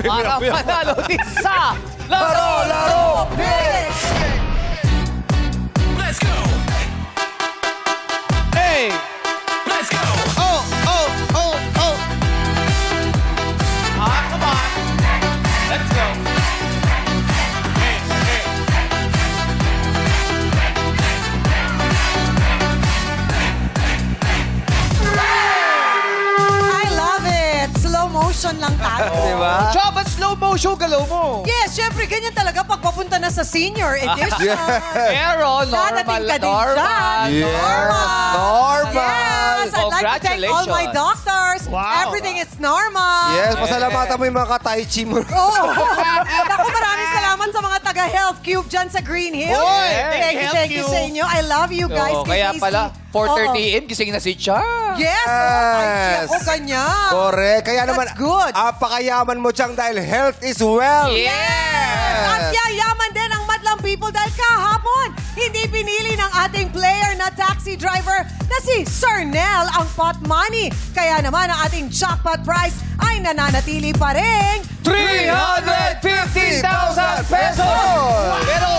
para manalo din sa Laro Pick! Let's go! Hey! Let's go! Oh, oh, oh, oh. Come on! Let's go! Hey, hey! I love it. Slow motion lang tayo. Diba? Siya, ba't slow motion galaw mo? Yes, syempre, ganyan talaga pag papunta na sa senior edition. Pero, Dadating ka din normal. dyan. Normal. Yes, I'd like to thank all my Congratulations. doctors. Everything is normal. Yes, pasalamatan mo yung mga ka-tai chi mo. Oh, naku, maraming salamat sa mga taga-Health Cube dyan sa Green Hills. Oy, Thank you sa inyo. I love you guys. So, kaya KKC. pala, 4:30 Oo. AM, gising na si Cha. Yes, Yes. oh, ganyan. Correct. Kaya That's naman, good. apakayaman mo, Chang, dahil health is wealth. Yes! At yayaman din ang madlang people dahil kahapon, hindi pinili ng ating player na taxi driver na si Sir Nel ang pot money. Kaya naman ang ating jackpot prize ay nananatili pa rin 350,000 pesos! Pero,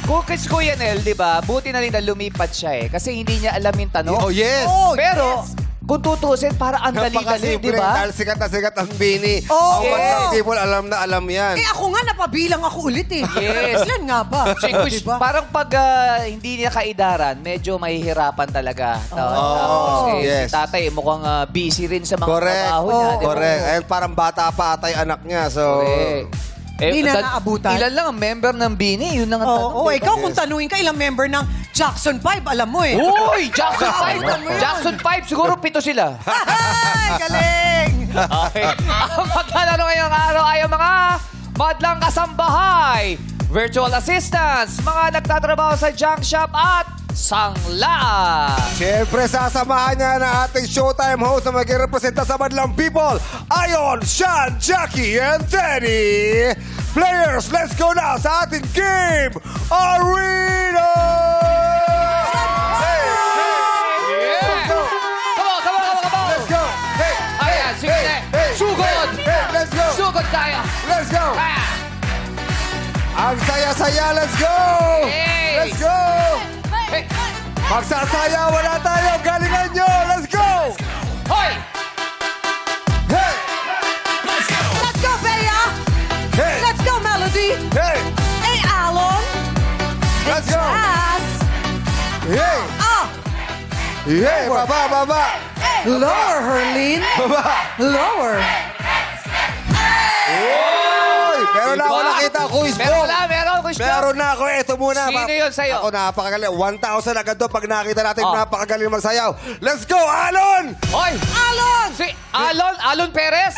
kukis Kuya Nel, di ba? Buti na rin na lumipat siya eh. Kasi hindi niya alam yung tanong. Oh, yes. Oh, Pero, yes. kung tutusin, para ang dali-dali, di Napakasimple, ba? dahil sikat na sikat ang Bini. Oh, Ang yes. mga people, alam na alam yan. Eh ako nga, napabilang ako ulit eh. Yes. Ilan nga ba? Si Kush, Diba? parang pag hindi niya kaidaran, medyo mahihirapan talaga. Oh, eh, yes. Si tatay mukhang busy rin sa mga Correct. trabaho niya. di ba? Correct. Ayun, parang bata pa atay anak niya. So, Correct. Hindi na naabutan. Ilan lang ang member ng Bini? Yun lang ang tanong. Oo, di ba? ikaw kung tanungin ka ilang member ng Jackson 5, alam mo eh. Uy! Jackson 5! Alam mo yan. Jackson 5, siguro 7 sila. Ay, galing! Okay. Ang maglalaro ngayong araw ay ang mga madlang kasambahay, virtual assistants, mga nagtatrabaho sa junk shop at sanglaan. siyempre, sasamahan niya na ating Showtime host na mag-representa sa Madlang People. Ayon, Sean, Jackie, and Teddy. Players, let's go na sa ating game Arena! Hey, Yeah! Let's go! Come on, come on, come on, come on! Let's go! Hey! Ayan, sige na. Hey! Sugod! Hey! Let's go! Sugod tayo! Let's go! Ah! Ang saya-saya, let's go! Hey! Let's go! Hey! Magsasayawan na tayo, galingan nyo! Let's go! Hoy! Hey! Let's go! Let's go, Bea! Hey! Let's go, Melody! Hey! Hey, Alon! Let's go! Jazz! Hey! Ah! Hey! Baba, baba! Lower, Herlene! Baba! Lower! Oy! Meron na ako Diba? nakita, quiz Meron ball! na, meron. Quiz ball. Meron na ako. Ito muna. Sino yun sa'yo? Ako napakagaling. 1,000 agad doon pag nakita natin Oh. napakagaling magsayaw. Let's go, Alon! Hoy! Alon! Si Alon Perez!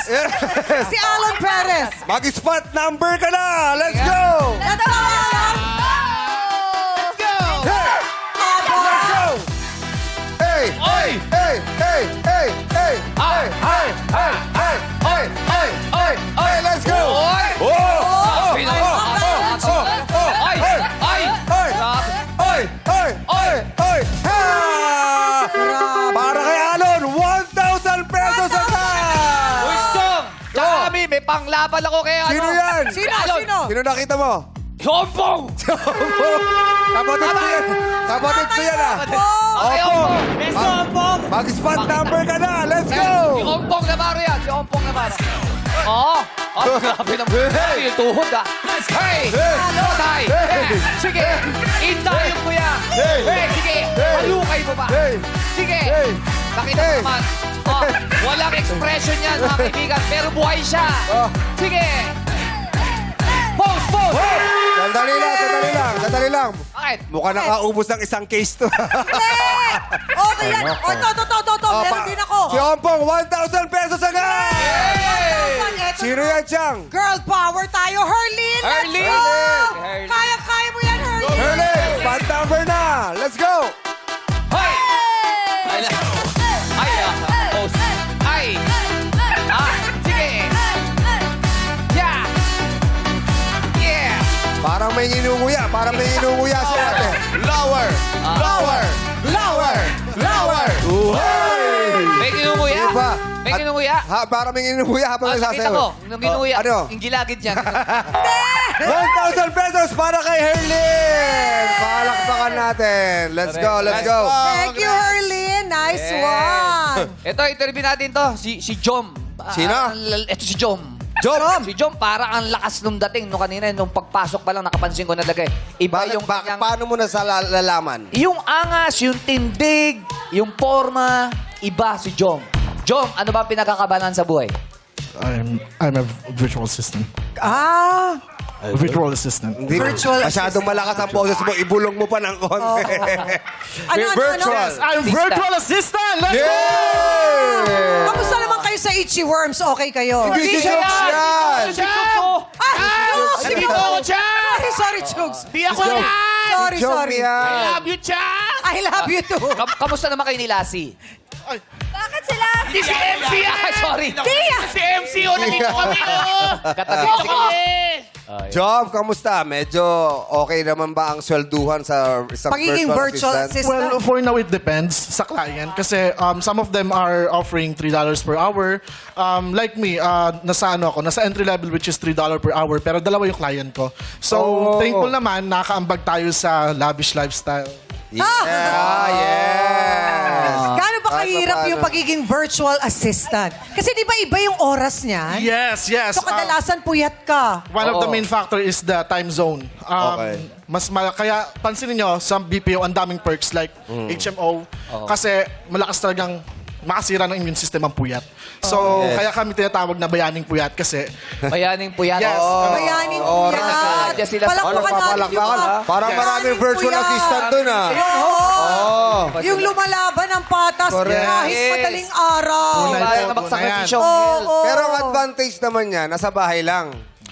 Si Alon Perez! Mag-spot number ka na! Let's go! Let's go, Alon! Let's go! Hey! Let's go! Hey! Oy! Hey! Hey! Hey! Hey! Ay! Ay! Ay! Ay! Ay! Ay! Ay! Hey! Let's go! Oy! Oh! Oh! Pinoy. Oh! Oh! Oh! Ay! Ay! Ay! Ay! Oy! Oy! Oy! Oy! Ha! Para kay Alon, 1,000 pesos ang taas! Uy, Chong! Kami, may panglaban ako kay Sino yan? Sino? Alon. Sino? Sino nakita mo? Yompong! Kapatid ko yan. Kapatid ko yan ah. Okay, Opo. Yompong! Mag-spot number ka na. Let's Si go! Ompong Navarro yan. Si Ompong Navarro. Oo. Oh, grabe naman. Grabe yung tuhod ah. Hey! Hey! Patay! Hey! Hey! Sige! Indayin mo yan! Hey! Hey! Sige! Hey! Halukay mo pa! Hey! Sige! Hey! Nakita Hey! mo naman. Oh, walang expression yan, mga kaibigan. Pero buhay siya. Oh. Sige! Pose! Pose! Oh! Sandali lang, sandali lang, sandali lang. Bakit? Mukhang nakaubos ng isang case to. Okay yan! O, to. Meron din ako! Si Ompong, 1,000 pesos agad! Eto Sino na. yan, Chang? Girl power tayo! Herlene! Let's Herlene! go! Herlene! Kaya mo yan, Herlene! Hurley, spot number na. Let's go! Hoy! Ay! Ay! Pose! Ay! Ah! Sige! Yeah! Yeah! Parang may inunguya, si ate. Lower! Lower! Lower! Lower! Uhoy! May nginunguya. Iba. May nginunguya. Ha, para may nginunguya habang Ah, nakita nagsasayaw. ko. Nung nginunguya. Ano? Yung gilagid niya. 1,000 pesos para kay Herlin! Palakpakan natin. Let's go, let's go. Thank you, Herlin. Nice one. Ito, interview natin to. Si Jom. Sino? Ito si Jom. Jom! Si Jom, para ang lakas nung dating. Nung kanina, nung pagpasok pa lang, nakapansin ko na lagay. Iba yung kanyang... Paano mo nalalaman? Yung angas, yung tindig, yung forma, iba si Jom. Jom, ano ba ang pinagkakabalan sa buhay? I'm a virtual assistant. Ah, Virtual assistant. Hindi Virtual masyadong malakas ang boses mo. Ibulong mo pa ng konti. Virtual. I'm virtual assistant! Let's Yeah! Kamusta naman kayo sa Itchy Worms? Okay kayo? Hindi si Jokes yan! Ah, sige Nandito po. ako dyan! Sorry, Chugs. Di ako yan! Sorry, Joke sorry. yan. I love you, Chad! I love you too. Kamusta naman kayo ni Lassie? Bakit sila? Di si MC yan! Ay, sorry. Si MC, oh, nandito kami, oh! Katabi. Ako eh! Job, kamusta? Medyo okay naman ba ang swelduhan sa isang Pagiging virtual assistant? Well, for now, it depends sa client. Kasi some of them are offering $3 per hour. Like me, nasa entry level which is $3 per hour. Pero dalawa yung client ko. So, thankful naman, nakaambag tayo sa lavish lifestyle. Yeah, yes. Gaano ba Kahit kahirap paano. yung pagiging virtual assistant? Kasi di ba iba yung oras niyan? Yes, yes. So kadalasan puyat ka. One of the Oo. main factor is the time zone. Okay. Kaya pansinin nyo, sa BPO, ang daming perks like HMO. Kasi malakas talagang makasira ng immune system ang puyat. So, Yes. kaya kami tinatawag na bayaning puyat kasi Bayaning puyat. Yes. Bayaning oras. puyat. Nag-adjust sila sa Palakpakan natin yung Papalakpakan. mga Parang bayaning maraming virtual puyat. assistant dun ah. Oo. Yung lumalaban ng patas Correct. kahit Yes. madaling araw. Tunay. Para Tunay. magsakripisyo. Oo. Pero ang advantage naman niya, nasa bahay lang.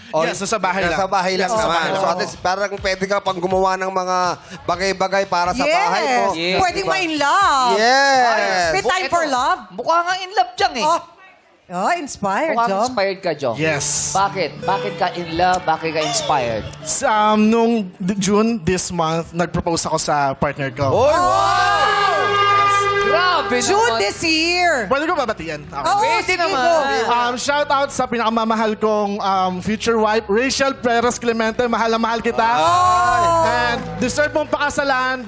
Yes, nasa bahay lang. Nasa bahay lang Yes, nasa naman. bahay lang. So at least parang pwede ka pang gumawa ng mga bagay-bagay para sa bahay mo. Yes. Pwedeng ma-in love. Yes. May time for love. Mukha nga in love dyan eh. Oh, inspired, Mukhang Jom. inspired ka, Jom. yes. Bakit? Bakit ka in love? Bakit ka inspired? Nung June this month, nag-propose ako sa partner ko. Oy! Grabe June naman. this year. Pwede ko babatian? Okay. Oo, Pwede sige naman. go. Shout out sa pinakamamahal kong future wife, Rachel Perez Clemente. Mahal na mahal kita. And deserve mong pakasalan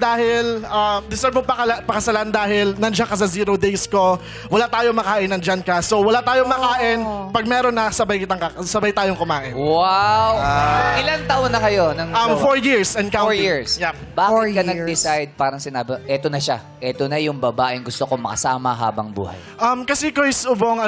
dahil nandiyan ka sa 0 days ko. Wala tayong makain, nandiyan ka. So wala tayong makain. Pag meron na, sabay tayong kumain. Wow. Ilan taon na kayo? Ng 4 years and 4 counting. years. Yep. Bakit 4 ka years. nag-decide, parang sinabi, eto na siya. Eto na yung babaeng gusto ko makasama habang buhay. Kasi Chris Ubong,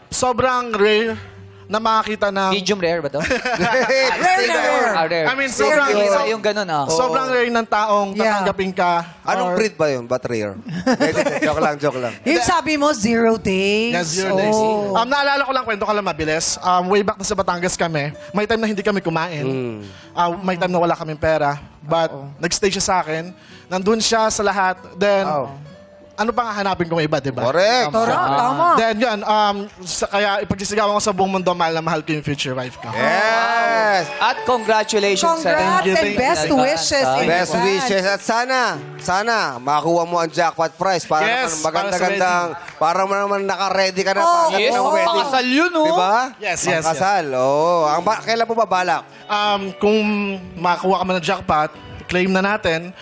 sobrang rare na makakita ng... Medium rare ba to? Rare na rare. Rare. I mean, sobrang... Yung ganun, oh. Sobrang rare ng taong Yeah. tatanggapin ka. Anong or- breed ba yun? Ba't rare? Joke lang. Yung sabi mo, 0 days. Yeah, 0 days. Oh. Naalala ko lang, kwento ko lang mabilis. Way back na sa Batangas kami, may time na hindi kami kumain. May time na wala kaming pera. But nag-stay siya sa akin. Nandun siya sa lahat. Then, ano pang hahanapin ko may iba, di ba? Correct. Tama. Then yun, kaya ipagsisigawan ko sa buong mundo, mahal na mahal ko yung future wife ko. Yes. At congratulations sa Congrats you, and thank you. best wishes. in Best advance. wishes. At sana, makuha mo ang jackpot prize para Yes, naman maganda-gandang, para naman naka-ready ka na Oh, para Yes, ng wedding. pakasal yun, oh. Diba? Yes. Pakasal, oo. Kailan po ba balak? Kung makakuha ka man ng jackpot, claim na natin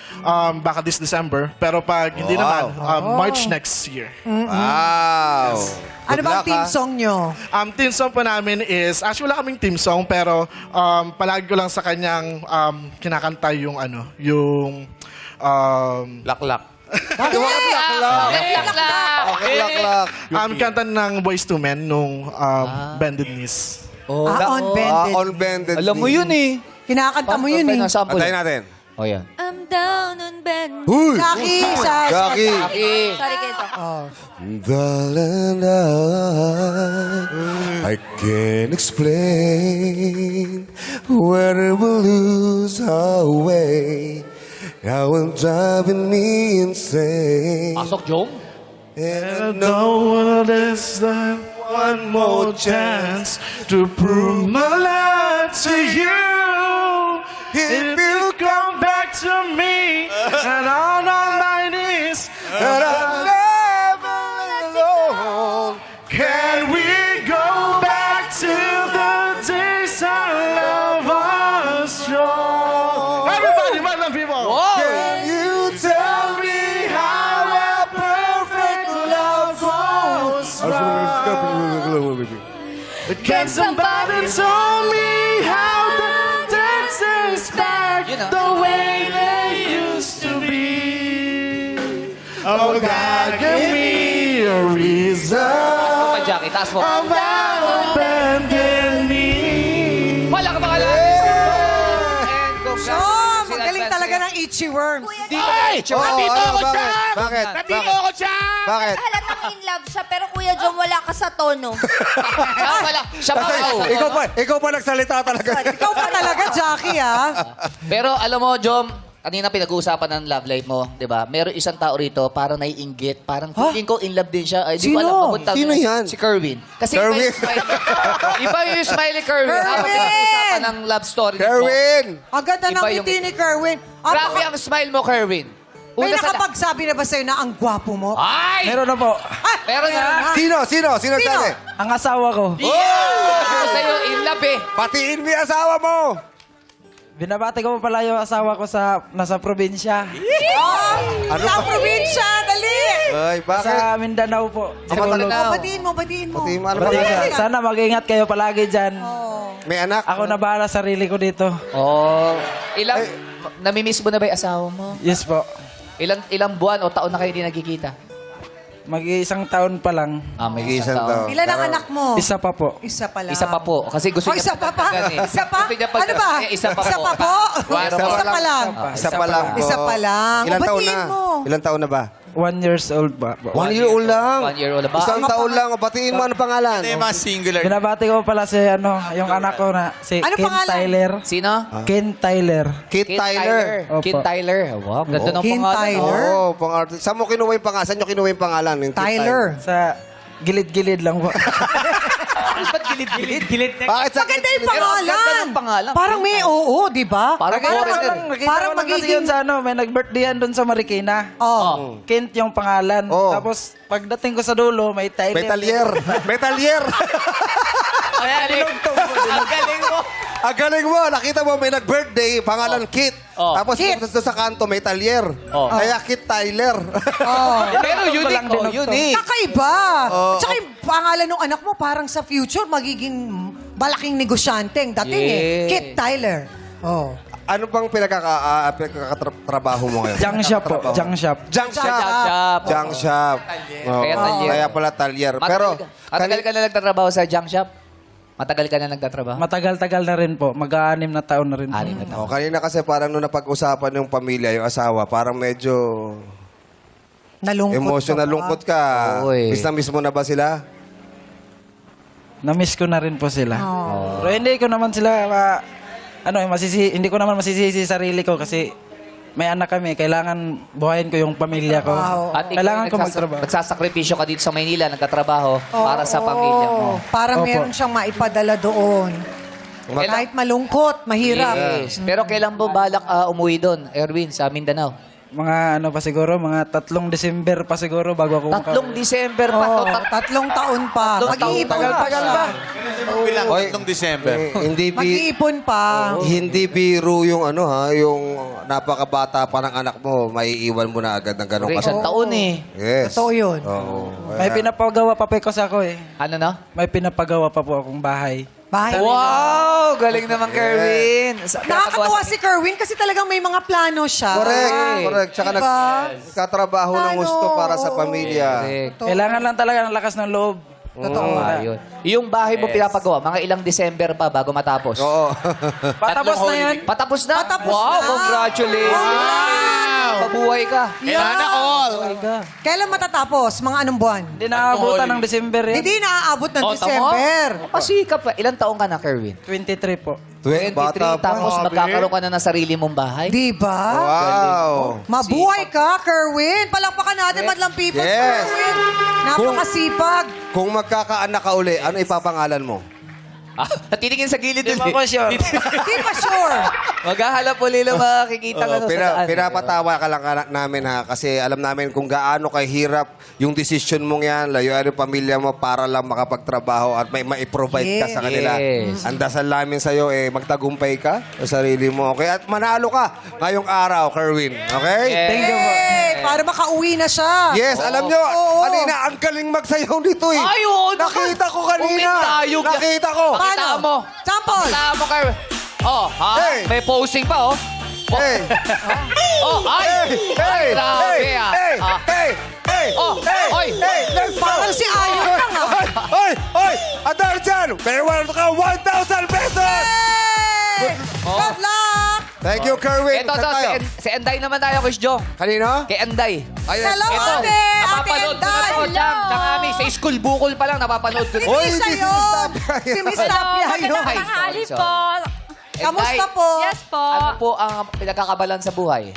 baka this December. Pero pag hindi naman, March next year. Wow. Ano Good bang luck, team ha? song nyo? Team song po namin is, actually wala kaming team song, pero palagi ko lang sa kanyang kinakanta yung Laklak. Laklak. kanta ng Boyz II Men nung Bended Knees. On bended. On bended Alam mo knee. yun eh. Kinakanta mo yun eh. Sample. Antayin natin. Oh, yan. I'm down on bed. Huy! Jackie, sa... Jackie. Sorry kayo to. Darling, I can't explain where we'll lose our way. Now it's driving me insane. Pasok, Jom? And no less than one more chance to prove my love to you. If you come back to me and on my knees, And I'll never Can somebody tell me how the dancing's back You know. the way they used to be? Oh, God, give me a reason Pa, Jackie, taas mo. about abandon me. Wala ka mga lang. And So, magaling talaga ng itchy worms. Ay! Oo, Nandito ano, ako, bakit? Chang! Bakit? Nandito Bakit? ako, Chang! Bakit? Halatang in love siya, pero Kuya Jom, wala ka sa tono. Siya pa. Kasi ikaw pa nagsalita talaga. Ikaw pa talaga, Jackie, ah. Pero alam mo, Jom, kanina pinag-uusapan ng love life mo, di ba? Meron isang tao rito, parang naiinggit. Parang feeling ko in love din siya. Ay, di ko Sino? alam, papunta- Sino yan? Si Kerwin. Kasi Kerwin? Iba yung smiley Kerwin. Habang Kerwin! pinag-uusapan ng love story mo. Kerwin! Ang ganda ng Iba yung- ngiti ni Kerwin. Grabe ang smile mo, Kerwin. May Una sa nakapagsabi na ba sa'yo na ang gwapo mo? Ay! Meron na po. Ah, Meron na. Sino nagsabi? Ang asawa ko. Ako sa'yo, in love eh. Patiin mo yung asawa mo! Binabati ko pa pala yung asawa ko sa nasa probinsya. Ano Sa ba? probinsya, dali! Ay, bakit? Sa Mindanao po. Sa Mindanao. Batiin mo. Patiin mo, ano Bati ba? ka. Sana mag-ingat kayo palagi dyan. May anak? Ako na bahala sa sarili ko dito. Oh. Namimiss mo na ba yung asawa mo? Yes po. Ilang buwan o taon na kayo di nagkikita? Mag-iisang taon pa lang. May Isang taon. Ilan ang anak mo? Isa pa po. Isa pa lang. Isa pa po. Kasi gusto Oh, niya isa pa pa? pagdagan eh. Isa pa? Gusto niya pag- Ano ba? Eh, Isa pa Isa po. pa po? Isa Isa pa lang. Isa pa lang po. Isa pa lang. Ilang O, taon batiin na? mo. Ilang taon na ba? 1 years old ba? 1 year old lang. 1 year old ba? Isang taon lang. Batiin mo, ano pangalan? singular. Binabati ko pala si yung anak ko na si Ano Ken pangalan? Tyler. Sino? Ken Tyler. Kit Tyler. Opo. Kid Tyler. Wow, ganda ng Kid pangalan. Tyler? Oo, pang-artist. Saan mo kinuha yung pangalan? Saan nyo kinuha yung pangalan? Yung Kit Tyler. Sa gilid-gilid lang po. Ba't gilid-gilid? Gilid na. Bakit sa Maganda yung Pero ang ganda pangalan. ng pangalan. Parang may oo, di ba? Parang foreigner. Nakita Parang ko lang kasi magiging- yun sa may nag-birthdayan doon sa Marikina. Oh. Kent yung pangalan. Oh. Tapos pagdating ko sa dulo, may Tyler. Metalier. Metalier. Ang galing mo. Ang galing mo. Nakita mo, may nag-birthday, pangalan Kit. Oh. Tapos Kit. doon sa kanto, Metalier. Oh. Kaya Kit Tyler. Pero unique din oh, ako. unique. Kakaiba. Tsaka yung pangalan ng anak mo, parang sa future, magiging malaking negosyante ang dating eh. Yeah. Kit Tyler. Oh. Ano bang pinagkakatrabaho mo ngayon? Junk shop po. Trabaho. Junk shop. Junk Junk shop. shop. Junk shop. Oo. Kaya talyer. Kaya pala talyer. Pero, Matagal ka na nagtatrabaho sa junk shop? Matagal ka na nagtatrabaho? Matagal-tagal na rin po. Mag-6 na taon na rin po. Anim na taon. kanina kasi parang nung napag-usapan yung pamilya, yung asawa, parang medyo Nalungkot emotional ka ba? lungkot ka. Oo eh. Miss na miss mo na ba sila? Na-miss ko na rin po sila. Pero hindi ko naman sila hindi ko naman masisisi sa sarili ko kasi may anak kami. Kailangan buhayin ko yung pamilya ko. At ikaw Kailangan yung ko magtrabaho. nagsasakripisyo ka dito sa Maynila, nagtatrabaho para sa pamilya mo. Para Opo. meron siyang maipadala doon. Kahit malungkot, mahirap. Yes. Pero kailan mo balak umuwi doon, Erwin, sa Mindanao? Mga mga 3 December pa siguro bago ako 3 December pa. Oh, 3 taon pa. Mag-iipon pa siya. Bilang Oy, 3 December. Mag-iipon pa. Hindi biro yung yung napakabata pa ng anak mo, maiiwan mo na agad ng ganong Isang taon eh. Yes. Totoo yun. Oo. May pinapagawa pa po ako eh. Ano na? May pinapagawa pa po akong bahay. Bahay. Wow! Galing naman, Kerwin. Nakakatuwa si Kerwin kasi talagang may mga plano siya. Correct. Tsaka Diba? nagkatrabaho ng gusto para sa pamilya. Kailangan lang talaga ng lakas ng loob. Totoo. Ayun. Yung bahay mo pinapagawa, mga ilang December pa bago matapos. Oo. Patapos na yan. Patapos na? Patapos wow, na. Congratulations! Mabuhay ka. Kailangan all. Kailan matatapos? Mga anong buwan? Hindi naabutan ng December yan. Hindi naaabot ng Oh, December. Kasi ka pa. Ilang taong ka na, Kerwin? 23 po. 23, Bata pa. tapos magkakaroon ka na ng sarili mong bahay? Di ba? Wow. Mabuhay ka, Kerwin. Palakpakan natin, Madlang People. Yes. Kerwin. Napakasipag. Kung magkakaanak ka uli, ano ipapangalan mo? Titingin sa gilid Hindi din. mo ako sure. Hindi pa sure. Maghahalap uli lang makikita ka sa daan. Pinapatawa ka lang namin ha, kasi alam namin kung gaano kahirap yung decision mong yan, layuan yung pamilya mo para lang makapagtrabaho at may ma-provide ka sa kanila. Yes. Ang dasal namin sa'yo, magtagumpay ka sa sarili mo, okay? At manalo ka ngayong araw, Kerwin, okay? Yes. Thank you po. Para makauwi na siya. Yes, alam nyo, Oo. kanina, ang galing magsayaw nito eh. Ay, oo, Nakita ko kanina. Umindayog. Nakita ko. Pakita mo. Sample. Pakita mo kayo. Oh, ha? Hey. May posing pa, oh. Hey! Oh, ay! Hey! Grabe, Hey! ah. Hey! Ah. Hey! Hey! Oh, Hey! oy. Hey! Let's go! Parang si Ayon lang, ah. Oy! Oy! Ang dahil dyan, may wala ka 1,000 pesos! Hey! Oh. Good luck! Thank you, Kerwin. Ito, Saan to, tayo? si Enday naman tayo, Kuya Jo. Kanino? Kay Enday. Ayun. Hello, Ito, ate! Ate napapanood ko na Enday! to, Jam. Tangami, sa school bukol pa lang, napapanood ko. Oy, Hindi this is sa'yo. Tapia. Si Miss Tapia yun. Ay, Tanghali sorry, po. Kamusta po? Yes po. Ano po ang pinagkakabalan sa buhay?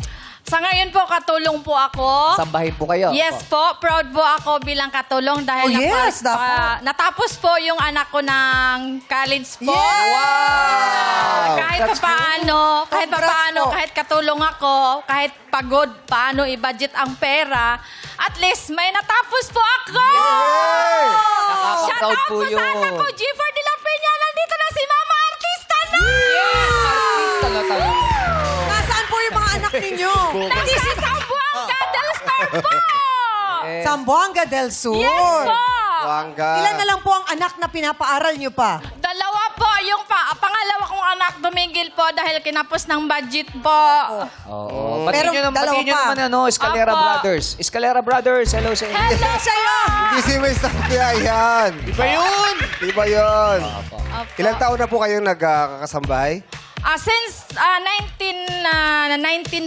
Sa ngayon po, katulong po ako. Sambahin po kayo. Yes po, proud po ako bilang katulong dahil Oh, yes, dapat. natapos po yung anak ko ng college po. Yes! Wow! Kahit That's paano, Congrats po. kahit katulong ako, kahit pagod, paano i-budget ang pera, at least may natapos po ako! Yay! Shout Nakaka-proud out po po sa yun. anak ko, G4 de la Peña, nandito na si Mama Artista na! Artista na talaga. Nasaan po yung mga anak ninyo? Nandito sa Buanga del Sur po! Sambuanga del Sur. Yes po! Buanga. Ilan na lang po ang anak na pinapaaral nyo pa? Dalawa po, yung pangalawa kong anak tumigil po dahil kinapos ng budget po. Oo. Pero Batiin nyo dalawa pa. naman, ano, Escalera Apo. Brothers. Escalera Brothers, hello sa inyo. Hello Sa'yo! Hindi si Miss Tapia yan. Iba yun! Iba yun. Opo. Ilang taon na po kayong nagkakasambahay? Since 19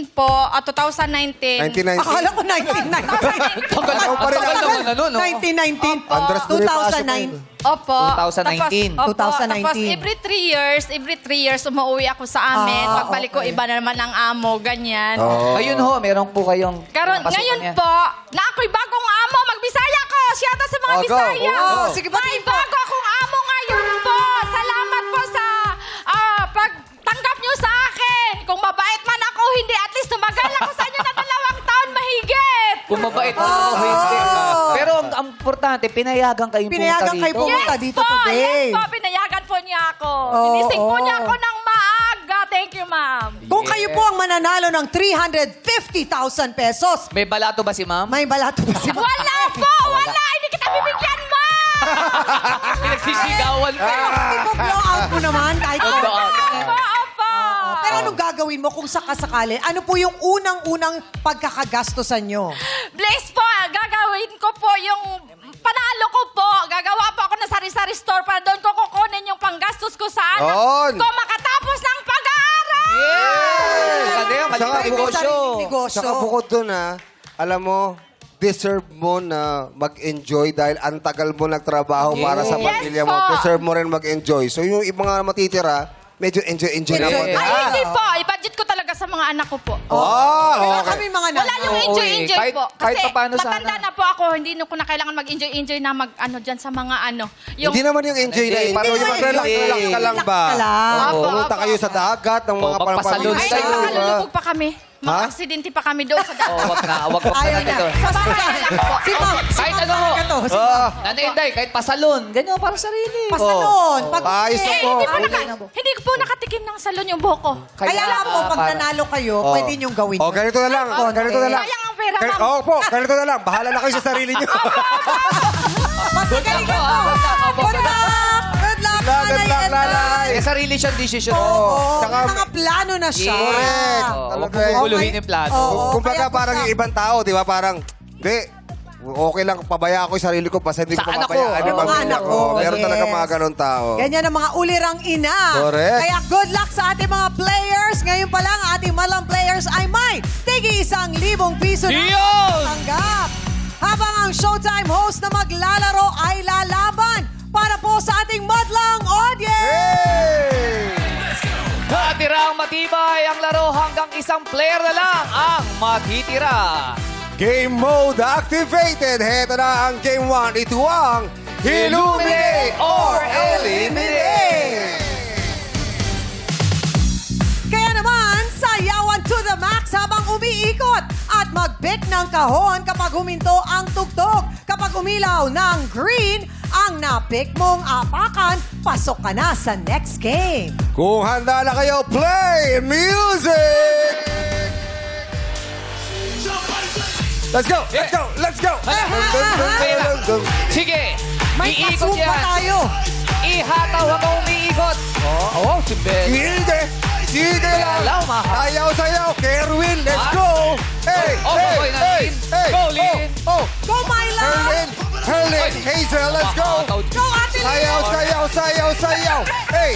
po, 2019. 1990? Akala ko 1990. Tagal Ikaw pa rin tagal ako. naman, ano, no? 1919. Andres Bonifacio pa yun. 2009. Opo. 2019. Tapos 2019. every 3 years, umuwi ako sa amin. Ah, Pagbalik ko, okay. iba na naman ang amo, ganyan. Oo. Ayun ho, meron po kayong... Karon, pinapasukan ngayon niya. po, na ako'y bagong amo, magbisaya ko. Shouta sa mga Oh, go. Bisaya. Oh, sige, May batiin po. bago akong amo ngayon po. Salamat po sa pagtanggap nyo sa akin. Kung mabait man ako, hindi. At least tumagal ako sa inyo na 2 taon mahigit. Kung mabait mo ako, hindi. Pero ang importante, pinayagan kayong Pinayagan pumunta kayo dito. pumunta dito today. Yes po, pinayagan po niya ako. Oo, Inising po oo. niya ako ng maaga. Thank you, ma'am. Kung kayo po ang mananalo ng 350,000 pesos, May balato ba si ma'am? may balato ba si Wala po, wala. Hindi kita bibigyan, ma'am. Pinagsisigawan ka. Ipo-blow out mo naman kahit Blow out. Opo, opo. Pero anong gagawin mo kung sakasakali? Ano po yung unang-unang pagkakagastosan nyo? Please po, gagawin ko po yung panalo ko po. Gagawa po ako ng sari-sari store para doon ko kukunin yung panggastos ko sa anak Yun. ko makatapos ng pag-aaral. Maganda yan, Saka maliit bukod- negosyo. negosyo. Saka bukod dun alam mo, deserve mo na mag-enjoy dahil ang tagal mo nagtrabaho para sa Yes pamilya mo. po. Deserve mo rin mag-enjoy. So yung ibang mga matitira, medyo enjoy na mo. Yes. Ay, hindi po. I-budget ko talaga sa mga anak ko po. Oh, Kami okay. mga Wala yung Oo, enjoy-enjoy kahit- po. kahit Kasi papaano matanda sana. na po ako, hindi na ko na kailangan mag-enjoy-enjoy na mag-ano dyan sa mga ano. Yung, Hindi naman yung enjoy na Hindi, enjoy. parang Yung mag-relax ka lang ba? Relax ka lang. Opo, Pumunta opo, kayo opo. sa dagat ng mga magpasalon ay, kayo, nakalulubog pa kami. Ha? Mga-aksidente pa kami doon sa dagat. Oh, wag na Ayaw natin niya. doon. Sa bahay lang po. Si Ma'am. Kahit ano ho. Si Ah, Nanay Inday, kahit pasalon. Ganyan, para sarili. Pasalon. Pag Paayos Eh, ko. hindi ko po nakatikim ng salon yung buhok ko. Kaya nga po, pag para- nanalo kayo, Oh. pwede niyong gawin. Oh, ganito na lang. Ganito na lang. Sayang ang pera, Gan- ma'am. Oh, po, ganito na lang. Bahala na kayo sa sarili niyo. Mas magaling ka po. Good luck! Good luck, Good luck, Nanay Nanay. Eh, sarili siyang desisyon. Oo, Tsaka- may mga plano na siya. Correct. Oh, huwag Talaga. mo guguluhin yung plano. Oo. Kumbaga kaya parang basta- yung ibang tao, di ba? Parang, di, okay lang, pabaya ako yung sarili ko, basta hindi ko Sa anak papabayaan ko. yung Oo, pamilya anak ko. ko. Meron Yes. talaga mga ganun tao. Ganyan ang mga ulirang ina. Correct. Kaya good luck sa ating mga players. Ngayon pa lang, ating malang players ay may tigi 1,000 piso na Yun! tanggap. Habang ang Showtime host na maglalaro ay lalaban para po sa ating madlang audience. Hey! Natirang matibay ang laro hanggang isang player na lang ang matitira. Game mode activated. Heto na ang game 1. Ito ang Illuminate or Eliminate. Kaya naman, sayawan to the max habang umiikot at mag-pick ng kahon kapag huminto ang tugtog. Kapag umilaw ng green, ang na-pick mong apakan, pasok ka na sa next game. Kung handa na kayo, play music! Let's go! Let's go! Let's go! Hala. Sige. May Iikot kasupa yan. tayo. Ihataw habang umiikot. Oh, si Ben. Sige lang. Hello, maha. Sayaw. Kerwin, let's go. Hey, Oh, boy, hey. Go, Lin. Oh, Go, Myla! Herlin, Hazel, let's go. Go, Ate Leo! Sayaw. Hey.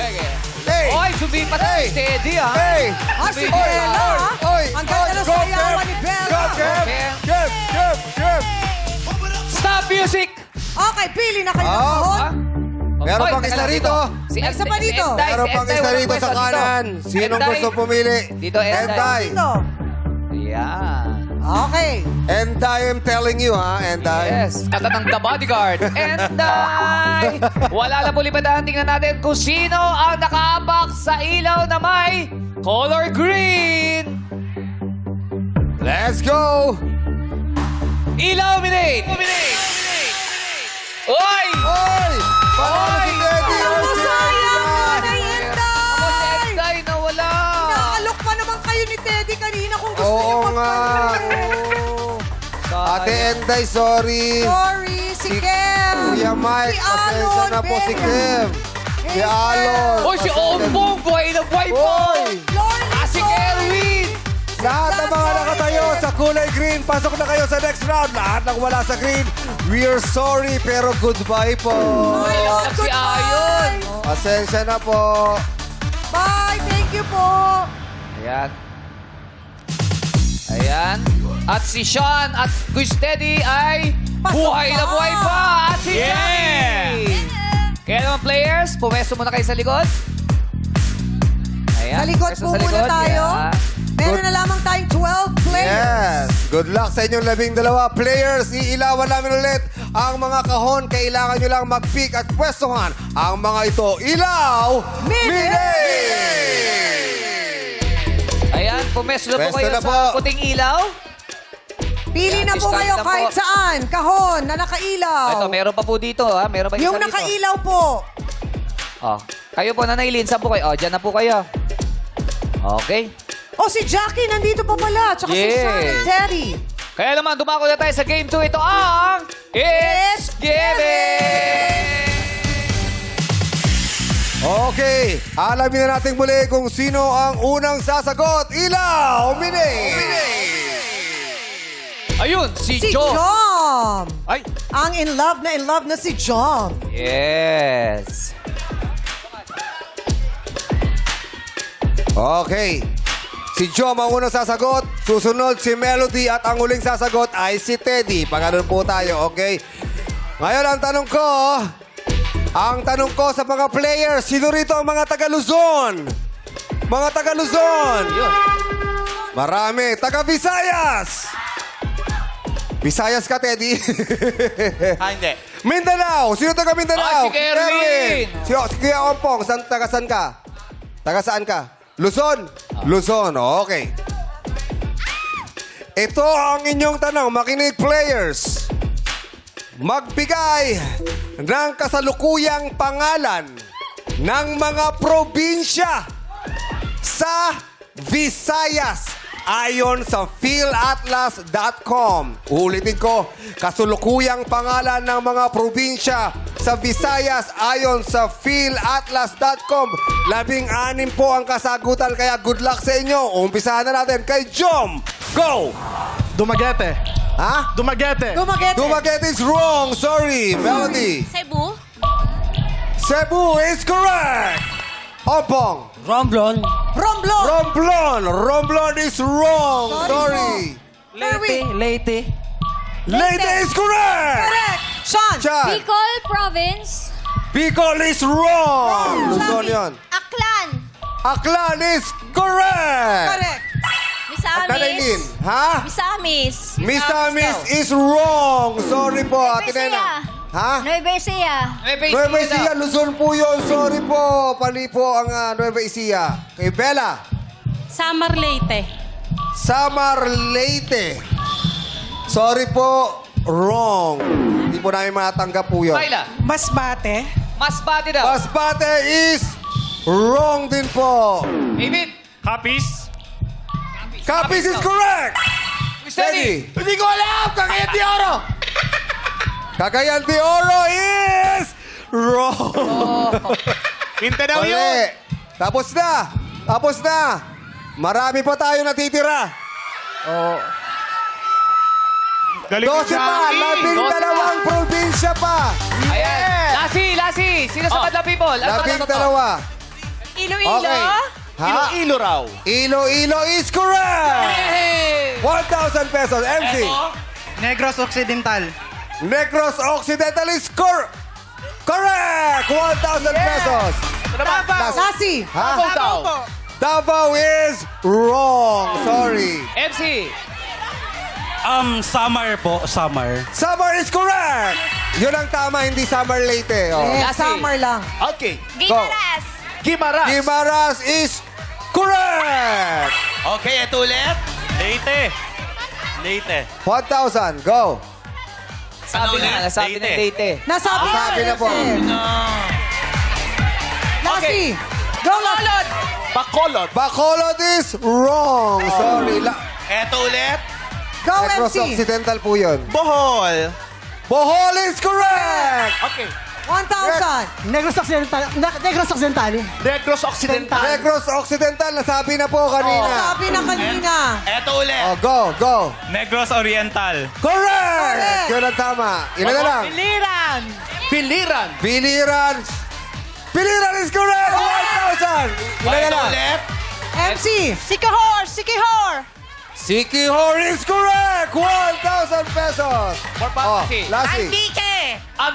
Oy, sumipat na Hey. si Teddy, ha? Hey. Si Bella, ha? Ang ganda ng Go, sayawan ni Kev. Bella. Go, Kev. Kev. Stop music! Okay, pili na kayo ng Oh, kahon. Ha? Meron Oy, pang teka isa lang rito. Si May isa pa dito. Enday, Meron pang isa walang rito sa pwesto kanan. dito. Sinong Enday. gusto pumili? Dito, Enday. Enday. Dito. Ayan. Okay. Enday, I'm telling you, ha? Enday. Yes, katatang The Bodyguard. Enday! Wala na po lipadaan. Tingnan natin kung sino ang nakaabak sa ilaw na may color green. Let's go. Ilaw, minate! Oy! Oy! Panalo si Teddy. Ang sayang mo na Ako si Enday. Enday nawala. Naalok pa naman kayo ni Teddy kanina kung gusto niyo Oo nga. Sayang. Ate Enday, sorry. Sorry, si Kev. Kuya Mike, Si pasensya Alon, na po si Bella. Kim. Si Alon. Oy, si Ombong! Buhay na buhay po! Oy! Lorna, Ah, si Kerwin! Lahat ng mga nakatayo sa kulay green, pasok na kayo sa next round. Lahat ng wala sa green, we're sorry pero goodbye po. My Lord, Si Ayon. goodbye. Pasensya na po. Bye, thank you po. Ayan. At si Sean at Kuy Steady ay Pasok buhay na pa. buhay pa! At si Jackie! Kaya naman players, pumesto muna kayo sa likod. Ayan. Sa likod pwesto po sa muna likod. tayo. Yan. Meron na lamang tayong 12 players. Yes. Good luck sa inyong 12 players. Iilawan namin ulit ang mga kahon. Kailangan nyo lang mag-pick at pwestuhan ang mga ito. Ilaw! Mini! Ayan, pumesto na po Pwesto kayo na sa po. puting ilaw. Pili na po Discount kayo na po. kahit saan. Kahon na nakailaw. Ito, meron pa po dito, ha? Meron pa isa Yung dito. nakailaw po. Oh. Kayo po, Nanay Lin, saan po kayo? Oh, dyan na po kayo. Okay. O si Jackie nandito pa pala. Tsaka si Yes. Sean and Teddy. Kaya naman, dumako na tayo sa Game 2. Ito ang It's Giving! Okay. Alamin na natin muli kung sino ang unang sasagot. Ilaw! Mini! Ayun, si Si Joe. Jom. Ay, Ang in love na si Jom. yes. Okay. Si Jom ang unang sasagot. Susunod si Melody at ang huling sasagot ay si Teddy. Pagano'n po tayo, okay? Ngayon ang tanong ko sa mga players, sino rito ang mga taga-Luzon? Mga taga-Luzon. Yun. Marami. Taga-Visayas. Visayas ka, Teddy. Hindi. Mindanao. Sino taga Mindanao? Ah, si Kerwin. Si Kuya Ompong. Taga saan ka? Taga saan ka? Luzon? Luzon. Okay. Ito ang inyong tanong. Makinig, players. Magbigay ng kasalukuyang pangalan ng mga probinsya sa Visayas ayon sa philatlas.com. Ulitin ko, kasalukuyang pangalan ng mga probinsya sa Visayas ayon sa philatlas.com. 16 po ang kasagutan, kaya good luck sa inyo. Umpisahan na natin kay Jom. Go! Dumaguete. Ha? Dumaguete. Dumaguete. Dumaguete is wrong. Sorry. Melody. Cebu? Cebu is correct. Ompong. Romblon. Romblon is wrong. Sorry. Leyte. Leyte is correct. Correct. Sean. Chan. Bicol Province? Bicol is wrong. Luzon yun. Aklan? Aklan is correct. Correct. Kanailin. Ha? Misamis? Misamis is wrong. Sorry po, Ate Nena. Ha? Nueva Ecija? Nueva Ecija, Luzon po yun. Sorry po. Pali po ang Nueva Ecija. Kay Bella. Samar Leyte? Samar Leyte. Sorry po. Wrong. Hindi po namin matanggap po yun. Myla, Masbate. Masbate daw. Masbate is wrong din po. David. Capiz is correct. Steady. Hindi ko alam. Cagayan de Oro. Cagayan de Oro is wrong. Mindanao Mali. yun. Tapos na. Tapos na. Marami pa tayo natitira. Galing 12 pa. 12 probinsya pa. Ayan. Lassie. Sino sa Madlang People? Ano ba 12. Iloilo? Okay. Ha? Iloilo raw. Iloilo is correct. Hey! 1,000 pesos. MC. Negros Occidental. Negros Occidental is correct. 1,000 pesos. Lassie. Ha? Davao. Davao is wrong. Sorry. MC. Summer po, summer. Summer is correct. Yun ang tama, hindi Summer Leyte. Oh. Lassie. Summer lang. Okay. Gimaras? Gimaras. Guimaras is correct. Okay, ito ulit. Leyte. Leyte. 1,000. Go. Sabi na Leyte. Nasabi na. Sabi na po. Lassie. Go, Lassie. Bacolod. Bacolod is wrong. Sorry. Ito ulit. Go, Negros MC. Occidental po yun. Bohol. Bohol is correct. Okay. 1,000. Negros Occidental. Negros Occidental. Negros Occidental. Negros Occidental, nasabi na po kanina. Sabi na kanina. Ito ulit. Oh, go. Negros Oriental. Correct. Yun ang tama. Ilan na lang? Biliran. Biliran is correct. 1,000. Ilan na Ito lang? ulit. MC. Sikihor. Sikihor is correct. 1,000 pesos. Oh, Lassie. Lassie.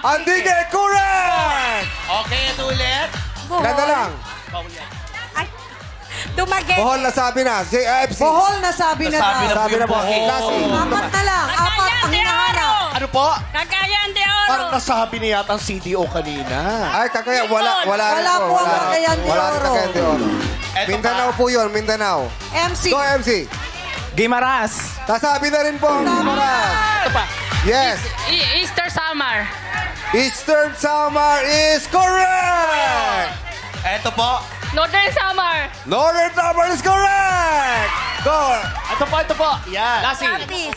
Antique, correct. Okay, ito ulit. Ilan na lang? Dumaguete? Bohol nasabi na. Si FC. Bohol nasabi na daw. Sabi na po. Lassie. Apat na lang. Apat ang hinahanap. Ano po? Cagayan de Oro? Parang nasabi niya yata ang CDO kanina. Ay, kakaya, wala rin Wala po ang Cagayan de Wala rin Oro. Cagayan de Oro. Eto Mindanao pa. po yun, Mindanao. MC. Go, MC. Gimaras. Nasabi na rin po ang Guimaras. Ito pa. Yes. Easter Summer? Eastern Samar is correct. Ito po. Northern Summer? Northern Samar is correct. Go. Ito po. Yan. Lassie.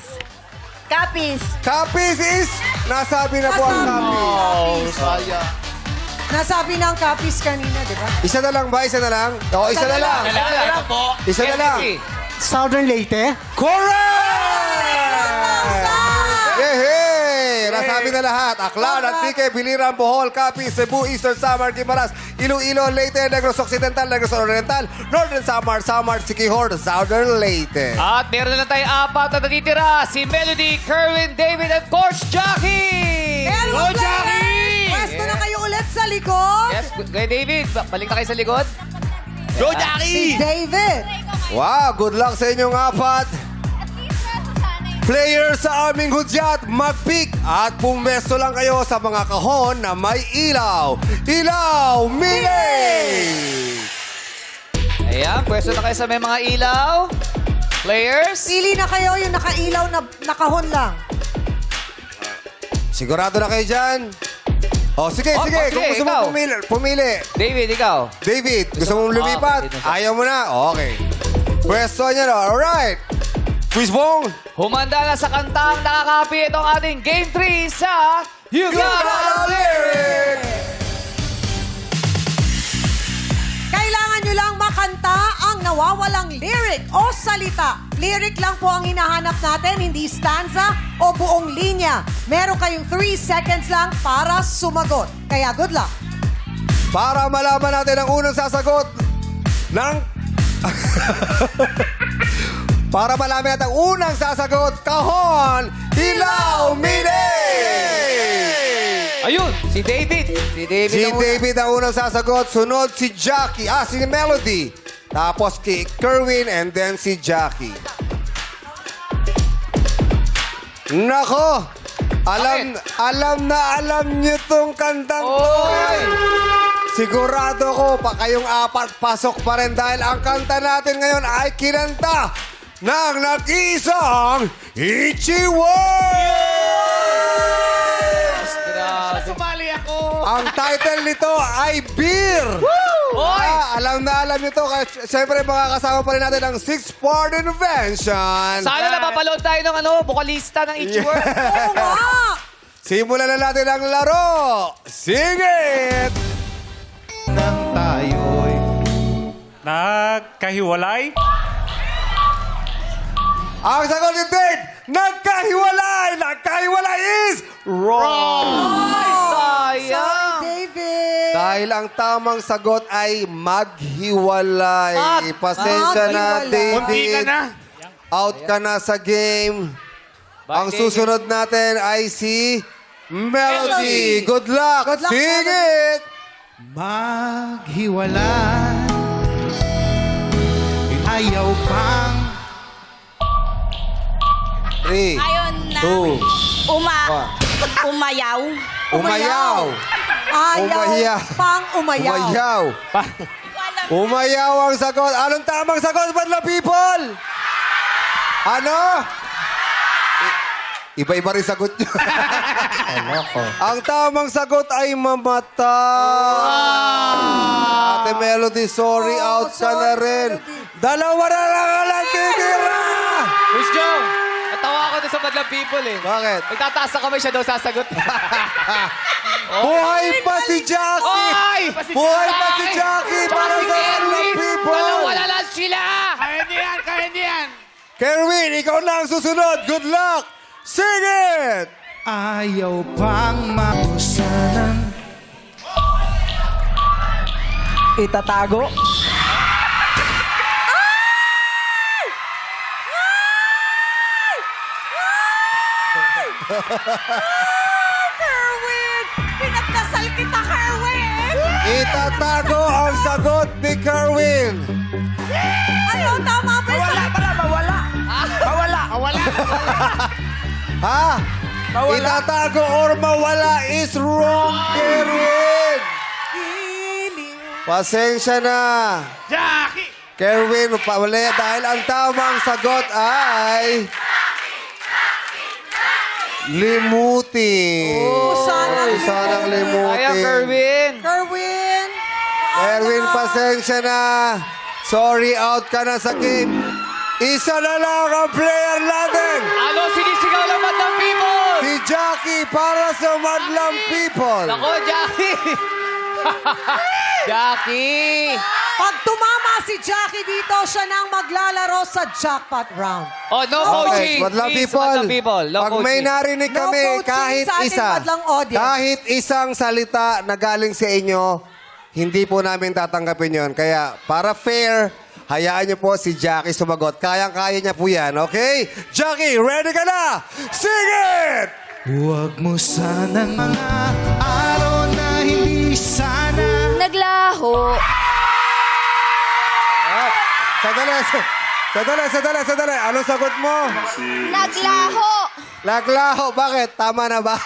Capiz? Capiz is, nasabi na po ang Capiz. Oh, saya. Nasabi ng Capiz kanina, di ba? Isa na lang ba? Isa na lang? Oo, isa na lang. Ito po. Isa na lang. Southern Leyte. Correct! Yehey! Nasabi na lahat. Aklan, Antique, Biliran, Bohol, Capiz, Cebu, Eastern Samar, Guimaras, Iloilo, Leyte, Negros Occidental, Negros Oriental, Northern Samar, Siquijor, Southern Leyte. At meron na lang tayo 4 na natitira. Si Melody, Kerwin, David, at Coach Jackie! Go, Jackie! Pwesto na kayo ulit sa likod. Yes, kay David. Balik na kayo sa likod. Go, Si Jackie! David. Wow, good luck sa inyong apat. Players sa aming hudyat, mag-pick at pumesto lang kayo sa mga kahon na may ilaw. Ilaw, Mini! Ayan, pwesto na kayo sa may mga ilaw. Players. Pili na kayo yung nakailaw na nakahon lang. Sigurado na kayo dyan? Oh, sige. sige, Kung gusto ikaw. mo pumili. David, ikaw. David, gusto mong lumipat? dito siya. Ayaw mo na? Okay. Pwesto niya na. Alright. Quiz Bong. Humanda na sa kantang nakakapit itong ating Game 3 sa You You Got got a a lyric. Kailangan nyo lang makanta ang nawawalang lyric o salita. Lyric lang po ang hinahanap natin, hindi stanza o buong linya. Meron kayong 3 seconds lang para sumagot. Kaya good luck. Para malaman natin ang unang sasagot ng... Para malaman natin ang unang sasagot, kahon, ilaw, Mini! Ayun, si David. Si David. Si ang una. David ang unang sasagot, sunod si Jackie, si Melody. Tapos si Kerwin and then si Jackie. Nako! Alam niyo tong kantang to. Oy! Sigurado ko pa kayong apat pasok pa rin dahil ang kanta natin ngayon ay kinanta ng nag-iisang Itchy Words! Grabe. Sumali ako. Ang title nito ay Beer! Oy! Alam na alam nyo to. Siyempre, makakasama pa rin natin ang 6-part invention. Sana napapaload tayo ng vocalista ng Itchy World. Oo nga! Simulan na natin ang laro. Singit! Nang tayo'y Nagkahiwalay? Ang sagot ni Dave, nagkahiwalay! Nagkahiwalay is wrong! Sayang! David. Dahil ang tamang sagot ay maghiwalay. Pasensya na, Maghiwalay. David. Out ka na sa game. Ang susunod natin ay si Melody. Good luck! Good luck, Sing Melody. it! maghiwalay. Ayaw pang 3, Ayon na 2, umayaw. umayaw. Ayaw Umayaw. pang umayaw. Umayaw. Umayaw ang sagot. Anong tamang sagot, Madlang People? Ano? Iba-iba rin sagot nyo. Ang tamang sagot ay mamatay. Ate Melody, sorry, out ka na rin. Dalawa na lang titira! Miss Jong, natawa ako doon sa Madlang People eh. Bakit? Nagtataas na kamay siya daw sasagot. Buhay pa si Jackie! Oy! Buhay pa si Jackie para sa Madlang People! Dalawa na lang sila! Kerwin, ikaw na ang susunod. Good luck! Sing it! ayaw pang makusanan. Itatago. Kerwin! Pinagdasal kita, Kerwin! Itatago ang sagot ni Kerwin. Ano, tama ba yung sagot? Ha? Itatago or mawala is wrong, Kerwin. Pasensya na. Jackie! Kerwin, pawala dahil ang tamang sagot ay... limutin. Sanang limutin. Sayang, Kerwin. Kerwin! Erwin, pasensya na. Sorry, out ka na sa game. Isa na lang ang player natin. Ano sinisigaw ng Madlang People? Si Jackie para sa Madlang People. Ako, Jackie! Jackie! Pag tumama si Jackie dito, siya nang maglalaro sa jackpot round. Oh, no coaching. Madlang Please, People, Madlang People. No pag may coaching. narinig No kami, coaching kahit sa ating isa, Madlang audience. kahit isang salita na galing sa inyo, hindi po namin tatanggapin yon. Kaya, para fair, hayaan niyo po si Jackie sumagot. Kayang-kaya niya po yan, okay? Jackie, ready ka na? Sing it! Huwag mo sanang mga araw na hindi sana. Naglaho. Sandali. Anong sagot mo? Naglaho. Naglaho. Bakit? Tama na ba?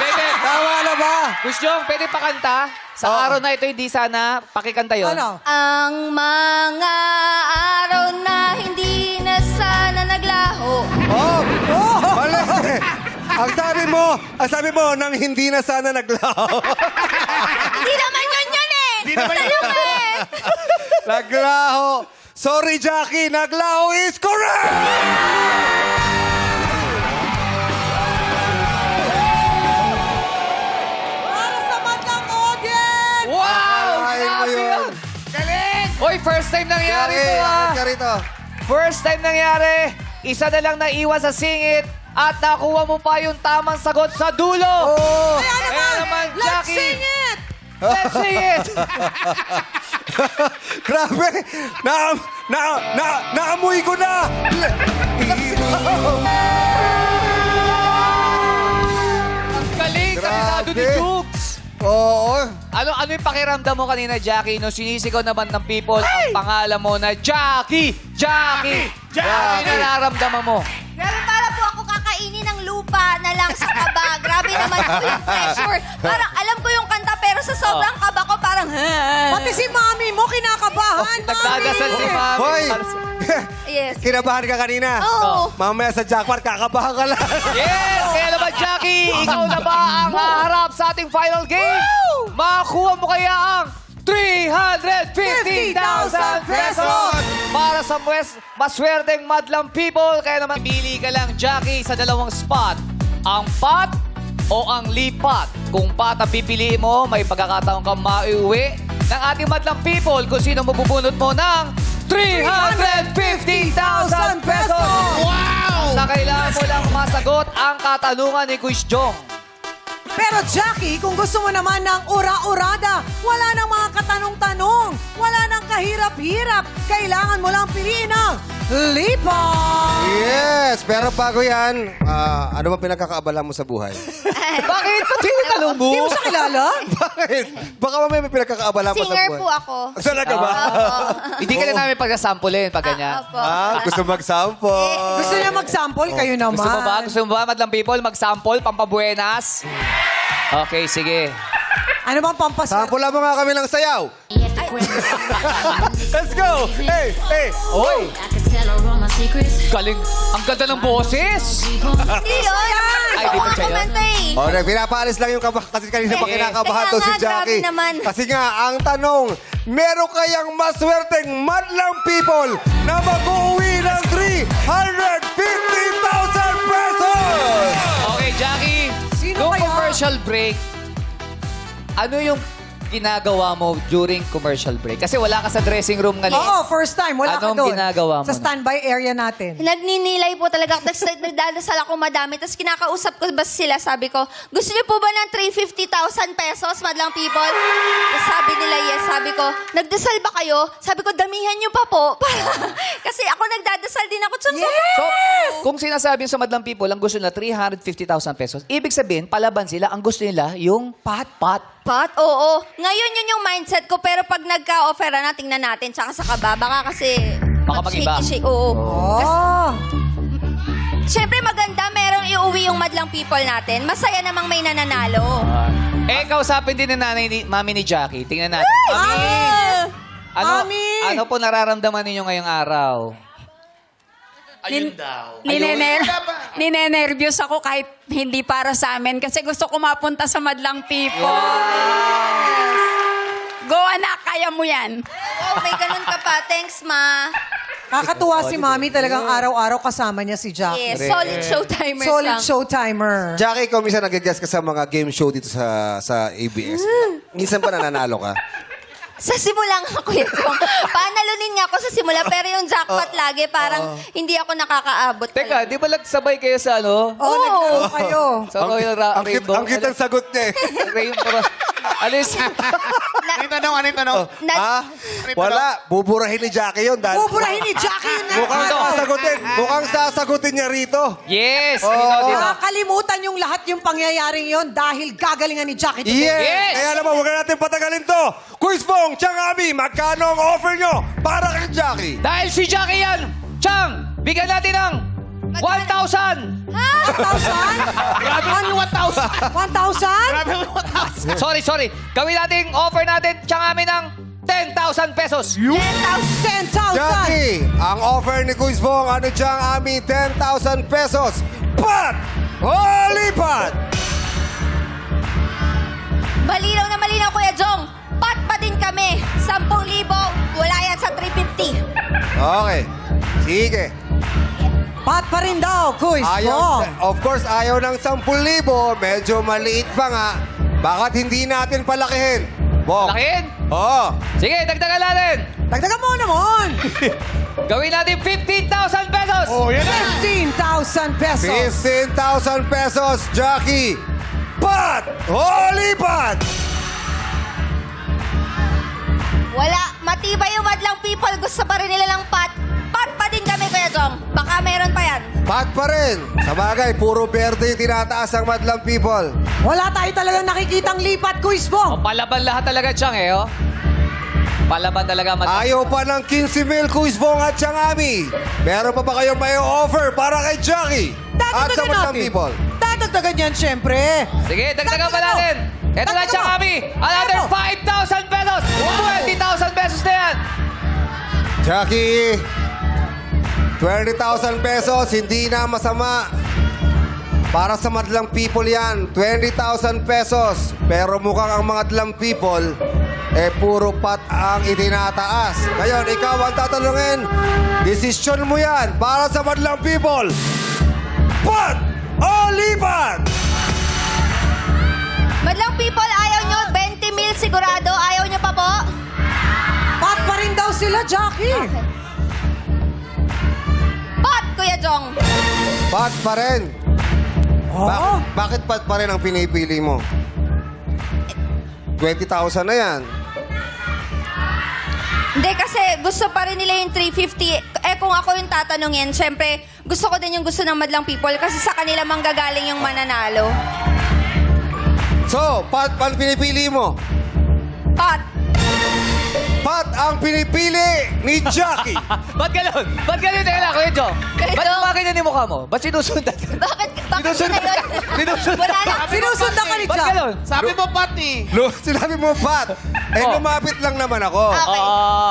David, Tama na ba? Gusto nyo, pwede pakanta? Sa araw na ito, hindi sana pakikanta yon. Ano? Ang mga araw na hindi na sana naglaho. Oh! Mali! Ang sabi mo, nang hindi na sana naglaho. Hindi naman yun eh. Hindi naman yun eh. Naglaho. Sorry, Jackie. Naglaho is correct! Para sa Madlang audience! Wow! Akalain mo Grabe yun. yun! Galing! Hoy, first time nangyari Jackie, ito halika ka rito. First time nangyari. Isa na lang naiwan sa singit at nakuha mo pa yung tamang sagot sa dulo. Oh! Kaya naman, let's Jackie. sing it! Let's sing it! Grabe! Naamoy ko na! Ang galing! Kabisado ni Grabe. Jukes! Oo. Ano yung pakiramdam mo kanina, Jackie, nung sinisigaw naman ng people ang pangalan mo na Jackie! Jackie! Jackie! Ano nararamdaman mo? Grabe, para po ako kakainin ng lupa na lang sa kaba. Grabe naman po yung pressure. Parang alam ko yung kanta pero sa sobrang kaba ko parang... Pati si mami mo kinakabahan, mami! Nagdadasal si Mami. Hoy! Yes. Kinabahan ka kanina. Oo. Mamaya sa jackpot, kakabahan ka lang. Yes! Kaya naman, Jackie, ikaw na ba ang haharap sa ating final game? Makakuha mo kaya ang 350,000 pesos para sa maswerteng Madlang People. Kaya naman, pili ka lang, Jackie, sa dalawang spot. Ang pot o ang lipat? Kung pat ang pipiliin mo, may pagkakataon kang maiuwi ng ating madlang people kung sino mabubunot mo ng 350,000 pesos! Wow! Na kailangan mo lang masagot ang katanungan ni Quiz Jong. Pero Jackie, kung gusto mo naman ng ura-urada, wala nang mga katanong-tanong, wala nang kahirap-hirap, kailangan mo lang piliin ang lipat! Yes! Pero bago yan, ano ba pinagkakaabala mo sa buhay? Bakit? Ba't tinatanong mo? Hindi mo siya kilala? Bakit? Baka mamaya may pinagkakaabala mo sa buhay. Singer po ako. Talaga ba? Hindi ka na namin pagkasampulin pag ganyan. Opo. Gusto mag-sample. Gusto niya mag-sample, kayo naman. Gusto mo ba? Gusto mo ba, madlang people, mag-sample, pampabuenas? Okay, sige. Ano bang pampaswerte? Sample mo nga kami ng sayaw. Let's go! Hey! Hey! Oy! Galing. Ang ganda ng boses. Hindi yun. Ay, di ba siya yun? Kumanta eh. O, pinapaalis lang yung kasi kanina pa kinakabahan Kaya to si nga, grabe Jackie. naman. Kasi nga, ang tanong, meron kayang maswerteng madlang people na mag-uwi ng 350,000 pesos! Okay, Jackie. Sino Nung kaya? commercial break, ano yung ginagawa mo during commercial break? Kasi wala ka sa dressing room ngayon. Oo, first time. Wala ka Anong doon. ginagawa mo Sa na? standby area natin. Nagninilay po talaga ako. Tapos nagdadasal ako madami. Tapos kinakausap ko ba sila, sabi ko, gusto niyo po ba ng 350,000 pesos, madlang people? Tapos sabi nila, yes. Sabi ko, nagdasal ba kayo? Sabi ko, damihan niyo pa po. Kasi ako nagdadasal din ako. So, kung sinasabi sa madlang people, ang gusto nila 350,000 pesos, ibig sabihin, palaban sila, ang gusto nila yung Pat. Pat, oo. Ngayon yun yung mindset ko. Pero pag nagka-offer na, tingnan natin. Tsaka sa kaba, baka kasi... Baka mag-iba. mag-shaky-shake. Oo. Oh. Siyempre maganda, merong iuwi yung madlang people natin. Masaya namang may nananalo. kausapin din ng nanay ni, mami ni Jackie. Tingnan natin. Mami! Mami! Ano po nararamdaman ninyo ngayong araw? Ninenervyos ako kahit hindi para sa amin kasi gusto ko mapunta sa madlang people. Go anak, kaya mo yan. Oh, may ganun ka pa. Thanks, ma. Nakakatuwa si Mami talagang araw-araw kasama niya si Jackie. Yes, solid showtimer Solid lang. showtimer. Jackie, ikaw minsan nag-guest ka sa mga game show dito sa ABS. Minsan pa nananalo ka? Sa simula nga, Kuya Chong. Panalunin nga ako sa simula, pero yung jackpot lagi, parang hindi ako nakakaabot. Teka, di ba nagsabay kayo sa ano? Oo, naglaro kayo. Sa Royal Rainbow? Ang kitang sagot niya eh. Rainbow. Alis. Ano yung tanong? Wala. Buburahin ni Jackie yun. Dahil Buburahin ni Jackie yun. mukhang sasagutin niya rito. Yes! Oo. Ikaw din. Nakakalimutan yung lahat yung pangyayaring yon dahil gagalingan ni Jackie. Yes! Yes! Kaya naman, huwag natin patagalin to. Quiz Bong, Chang Abi, magkano ang offer nyo para kay Jackie? Dahil si Jackie yan, Chang, bigyan natin ng 1,000! 1,000? Grabe yung 1,000? 1,000? Sorry. Gawin natin, offer natin, Chang Ami ng 10,000 pesos. 10,000! Jackie, ang offer ni Quiz Bong, ano Chang Ami, 10,000 pesos. Pat! O lipat! Malinaw na malinaw, Kuya Jong. Pat pa din kami. 10,000. Wala yan sa 350. Okay. Sige. Pat pa rin daw, Kuis Bong. Of course, ayaw ng 10,000. Medyo maliit pa nga. Bakit hindi natin palakihin? Bong. Lakihin? Oo. Sige, dagdagan natin. Dagdagan mo naman. Gawin natin 15,000 pesos. Oh, yan 15,000 pesos. 15,000 pesos, Jackie. Pat! O lipat! Wala. Matibay yung madlang people. Gusto pa rin nila ng pat. Pat pa din kami, Kuya Jong. Baka meron pa yan. Pat pa rin. Sa bagay, puro berde yung tinataas ang madlang people. Wala tayo talagang nakikitang lipat, Kuis O, Bong. palaban lahat talaga, Chang, eh, oh. Palaban talaga, Ayaw pa ng 15,000 Quiz Bong at Changami. Meron pa ba kayong may offer para kay Jackie? At sa Dadagdagan madlang natin. people? Dadagdagan yan, syempre. Sige, dagdagan pa Dagdagan mo. natin. Ito na, Dagdagan Chang mo. Ami. Another Ano? 5,000 pesos. 20,000 pesos na yan. Jackie, 20,000 pesos, hindi na masama. Para sa madlang people yan, 20,000 pesos. Pero mukhang ang mga madlang people, puro pat ang itinataas. Ngayon, ikaw ang tatanungin, desisyon mo yan para sa madlang people. Pat o lipat? Jackie. Okay. Pot, Kuya Jong. Pat pa rin. Oo. Bakit pat pa rin ang pinipili mo? 20,000 na yan. Hindi, kasi gusto pa rin nila yung 350. Eh, kung ako yung tatanungin, syempre, gusto ko din yung gusto ng madlang people kasi sa kanila manggagaling yung mananalo. So, Pat ang pinipili mo? Pot. Pat ang pinipili ni Jackie. Ba't ganun? Ba't ganun? Teka lang, Kuya Jong. Kuya Ba't Jong. kumakita ni mukha mo? Ba't sinusundan ka? Bakit na yun? Sinusundan. Wala na. Sinusundan ka ni Ba't Jack. ganun? Sabi mo, Pati. Sinabi mo, Pat. Eh, Oh. lumapit lang naman ako. Okay.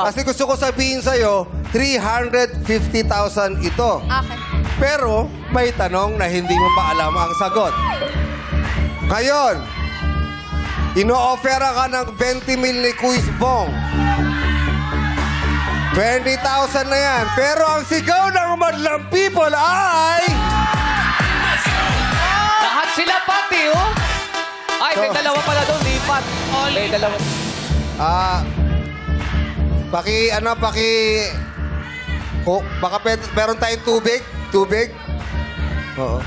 Kasi gusto ko sabihin sa'yo, 350,000 ito. Okay. Pero, may tanong na hindi mo pa alam ang sagot. Ngayon, ino-offera ka ng 20 mil ni Quiz Bong. 20,000 na yan. Pero ang sigaw ng madlang people ay... Lahat sila pati, oh. Ay, may dalawa pala doon. Lipat. May dalawa. Baka meron tayong tubig? Tubig? Oo.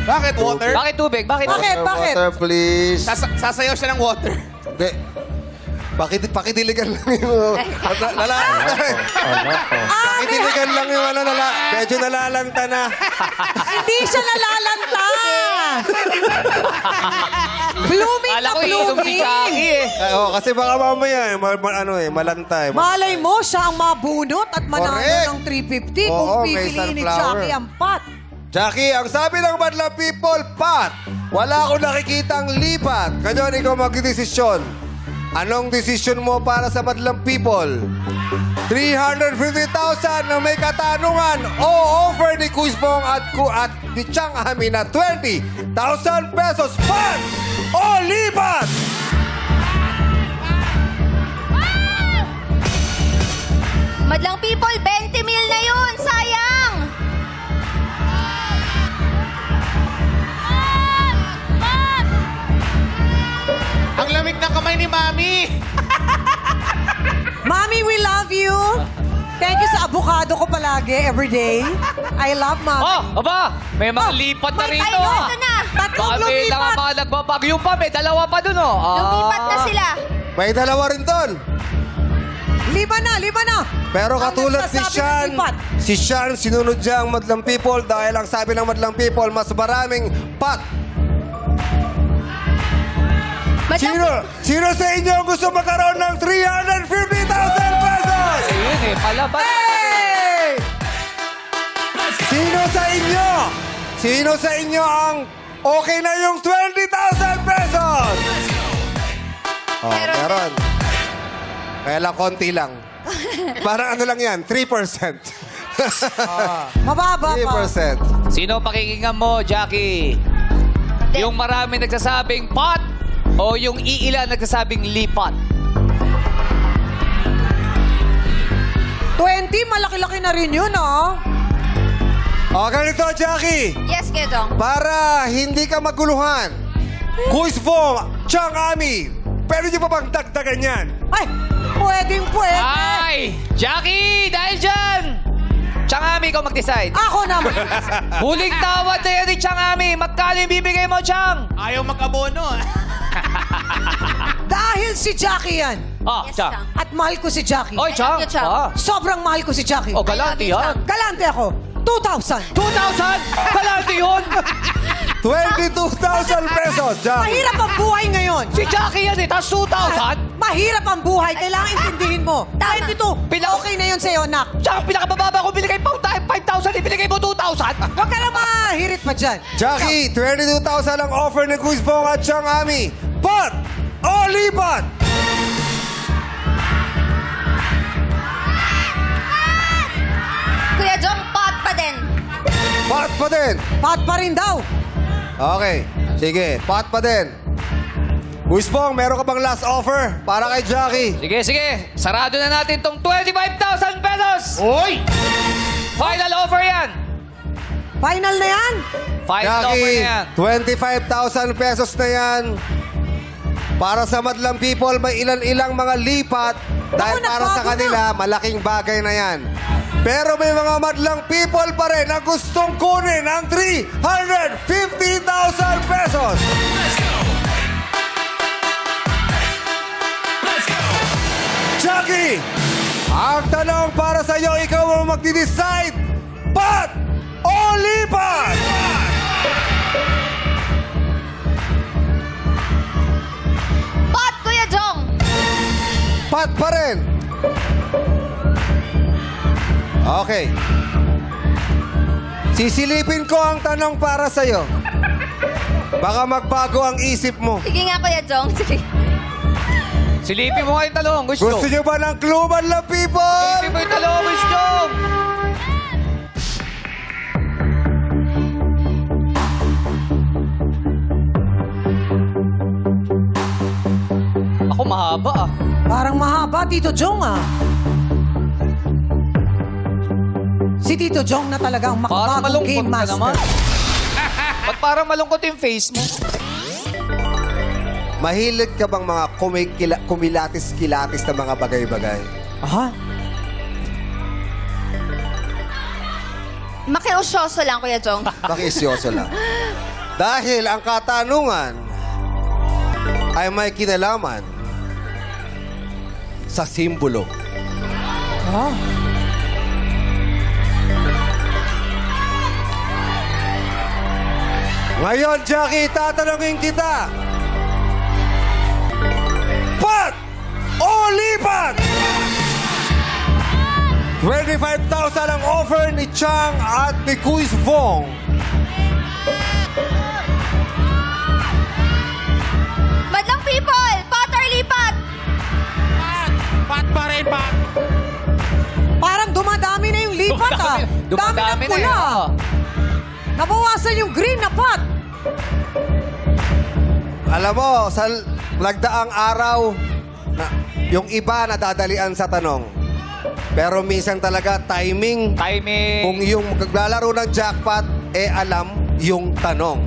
Bakit water? Bakit tubig? Bakit? Bakit? Bakit? Water, please. Sasayaw siya ng water. Hindi. Pakidiligan lang yung... Pakidiligan lang yung medyo nalalanta na. Hindi siya nalalanta. Blooming Kala na ko iinom si blooming. Jackie, eh. Kasi baka mamaya, malanta eh. Malay mo, siya ang mabunot at manalo Correct. ng 350 kung Oo, may pipiliin ni sunflower. Jackie ang pot. Jackie, ang sabi ng madlang people, Pat, wala akong nakikitang lipat. Ngayon, ikaw magdidesisyon. Anong desisyon mo para sa madlang people? 350,000 na may katanungan o offer ni Kuzbong at ni Chang Ami na 20,000 pesos. Pat o lipat? Madlang people, 20 mil na yun. Sayang. Ang lamig ng kamay ni Mami. Mami, we love you. Thank you sa avocado ko palagi, everyday. I love Mami. Oh, aba, may mga lipat na may rito. tayo ah. na. Tatlong Baka may lang lumipat. mga nagbabagyo pa. May dalawa pa dun, oh. Lumipat na sila. May dalawa rin doon. Lima na. Pero Ang katulad si nagsasabi Sean, ng lipat. si Sean sinunod niya ang madlang people dahil ang sabi ng madlang people, mas maraming Pat. Sino sa inyo ang gusto magkaroon ng 350,000 pesos? Ayun eh, palaban. Hey! Sino sa inyo ang okay na yung 20,000 pesos? Oh, meron. Kaya lang, konti lang. Parang ano lang yan, 3%. Mababa pa. 3%. Sino pakikinggan mo, Jackie? Yung marami nagsasabing pot o yung iilan nagsasabing lipat? 20, malaki-laki na rin yun, oh. O, ganito, Jackie. Yes, Kuya Jong. Para hindi ka maguluhan, Quiz Bong, Chang Ami, pwede niyo pa bang dagdagan yan? Ay, pwede. Ay! Jackie! Dahil dyan! Changami, ikaw mag-decide. Ako naman. Huling tawad na yan ni Changami. Magkano yung bibigay mo, Chang? Ayaw mag-abono. Dahil si Jackie yan. Ah, Yes, Chang. Chang. At mahal ko si Jackie. Oy, Chang. you, Chang. Ah. Sobrang mahal ko si Jackie. Oh, galante I love you, yan. Chang. Galante ako. 2,000. 2,000! Galante yun! 22,000 pesos, Jackie. Mahirap ang buhay ngayon. Si Jackie yan eh, tapos 2,000? Mahirap ang buhay. Kailangan intindihin mo. Tama. 22. Okay na yun sa'yo, nak. Chang, pinakabababa ko binigay pa 5,000, ibinigay mo 2,000? Huwag ka na mahirit pa dyan. Jackie, 22,000 ang offer ni Quiz Bong at Chang Ami. Pat o lipat? Kuya Jong, pot pa din. Pat pa din. Pat pa rin daw. Okay, sige, pat pa din. Quiz Bong, meron ka bang last offer para kay Jackie? Sige, sige. Sarado na natin tong 25,000 pesos! Oy! Final offer yan! Final na yan. Final offer Jackie, na yan. 25,000 pesos na yan. Para sa madlang people, may ilan-ilang mga lipat Dahil Ako, para sa nagbago kanila, malaking bagay na yan. Pero may mga madlang people pa rin na gustong kunin ang 350,000 pesos. Jackie, ang tanong para sa iyo, ikaw ang magdi-decide. Pat o lipat? Pot, Kuya Jong! Pat pa rin. Okay. Sisilipin ko ang tanong para sa'yo. Baka magbago ang isip mo. Sige nga, Kuya Jong. Sige. Silipin mo nga yung talong. Gusto. Gusto niyo ba ng clue, madlang people? Silipin mo yung talong. Gusto. Ako mahaba ah. Parang mahaba, Tito Jong, ah. Si Tito Jong na talagang Parang makabagong malungkot game ka master. naman. Ba't parang malungkot yung face mo? Mahilig ka bang mga kumilatis-kilatis na mga bagay-bagay? Aha. Makiusyoso lang, Kuya Jong. Pakisyoso lang. Dahil ang katanungan ay may kinalaman sa simbolo. Ah. Ngayon, Jackie, tatanungin kita. Pat o lipat? 25,000 ang offer ni Chang at ni Kuis Vong. Madlang people! Pot or lipat? Pat pa rin, Pat. Parang dumadami na yung lipat, ah. Dami Dumadami ng na pula. yun. Nabawasan yung green na pot. Alam mo, sa nagdaang araw, yung iba nadadalian sa tanong. Pero minsan talaga, timing. Timing. Kung yung maglalaro ng jackpot, alam yung tanong.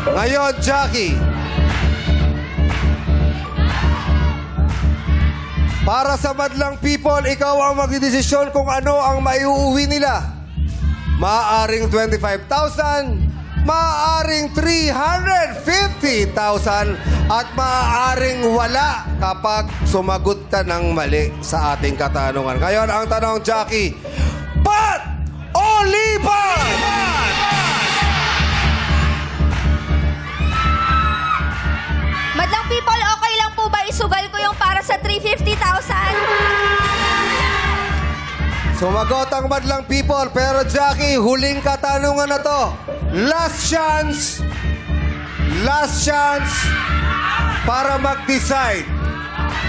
Ngayon, Jackie. Para sa madlang people, ikaw ang magdidesisyon kung ano ang maiuwi nila. Maaaring 25,000, maaaring 350,000, at maaaring wala kapag sumagot ka ng mali sa ating katanungan. Ngayon, ang tanong, Jackie, pat o lipat? Madlang people, okay lang po ba isugal ko yung para sa 350,000? Sumagot ang madlang people, pero Jackie, huling katanungan na to. Last chance para mag-decide.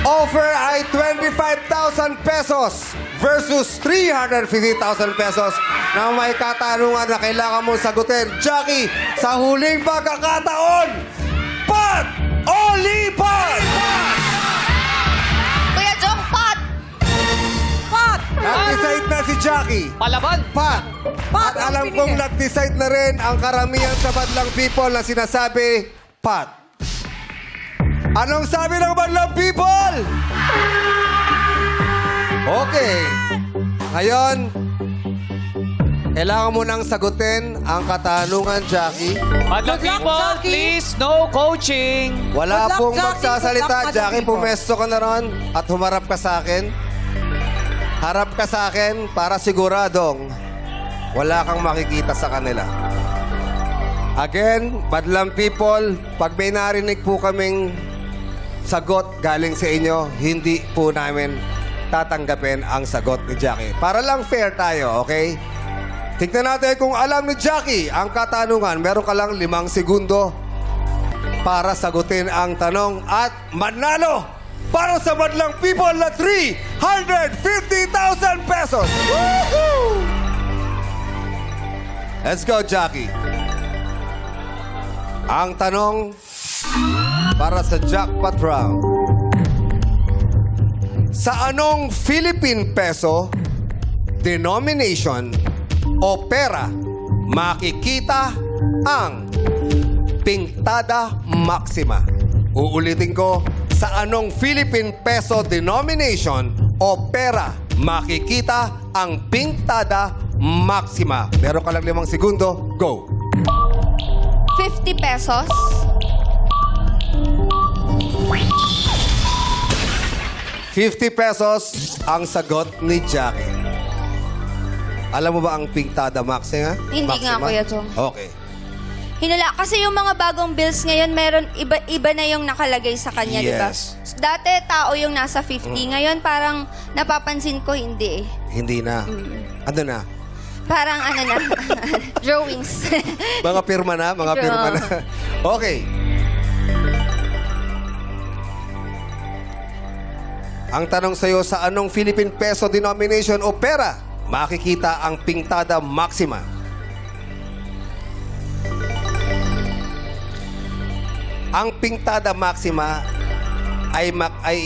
Offer ay 25,000 pesos versus 350,000 pesos na may katanungan na kailangan mong sagutin. Jackie, sa huling pagkakataon, pat o lipat? Kuya Jong, pot! Pot. Nag-decide na si Jackie. Palaban. Pat. Pat At ang alam pinili. kong nag-decide na rin ang karamihan sa madlang people na sinasabi, Pat. Anong sabi ng madlang people? Okay. Ngayon, kailangan mo nang sagutin ang katanungan, Jackie. Madlang Good luck, people, Jackie. please, no coaching. Wala Good luck, pong Jackie. magsasalita. Good luck, madlang Jackie, people. pumesto ka na ron at humarap ka sa akin. Harap ka sa akin para siguradong wala kang makikita sa kanila. Again, madlang people, pag may narinig po kaming sagot galing sa inyo, hindi po namin tatanggapin ang sagot ni Jackie. Para lang fair tayo, okay? Tignan natin kung alam ni Jackie ang katanungan. Meron ka lang 5 segundo para sagutin ang tanong at manalo para sa madlang people na 350,000 pesos. Woohoo! Let's go, Jackie. Ang tanong para sa jackpot round. Sa anong Philippine peso denomination o pera makikita ang Pintada Maxima? Uulitin ko, sa anong Philippine peso denomination o pera makikita ang Pintada Maxima? Meron ka lang 5 segundo. Go. 50 pesos. 50 pesos ang sagot ni Jackie. Alam mo ba ang Pintada Maxima? Hindi nga, Kuya Chong. Okay. Hinula. Kasi yung mga bagong bills ngayon, meron iba na yung nakalagay sa kanya, di ba? Yes. Dati, tao yung nasa 50. Ngayon, parang napapansin ko, hindi eh. Hindi na. Ano na? Parang ano na, drawings. Mga pirma na? Mga pirma na. Okay. Ang tanong sa'yo, sa anong Philippine peso denomination o pera makikita ang Pintada Maxima? Ang Pintada Maxima ay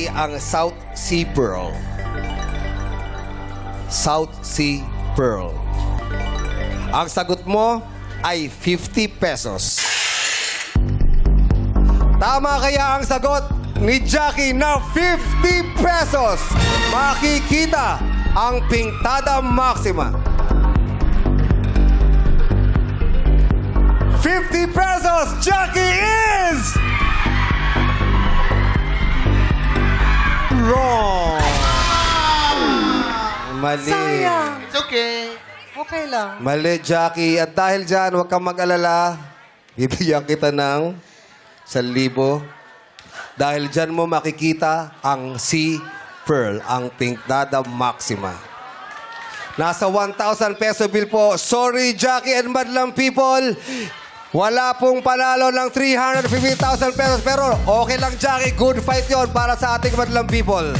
ang South Sea Pearl. South Sea Pearl. Ang sagot mo ay 50 pesos. Tama kaya ang sagot ni Jackie na 50 pesos? Makikita ang Pintada Maxima. 50 pesos, Jackie is wrong. Mali. Sayang. It's okay. Okay lang. Mali, Jackie. At dahil dyan, huwag kang mag-alala. Bibigyan kita ng 1,000. Dahil dyan mo makikita ang Sea Pearl, ang Pintada Maxima. Nasa 1,000 peso bill po. Sorry, Jackie and Madlang people. Wala pong panalo ng 350,000 pesos. Pero okay lang, Jackie. Good fight yon para sa ating Madlang people.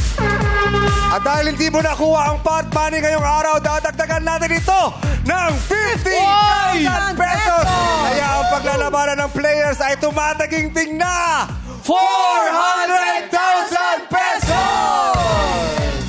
At dahil hindi mo nakuha ang pot money ngayong araw, dadagdagan natin ito ng 50,000 pesos. Kaya ang paglalabanan ng players ay tumataginting na 400,000 pesos!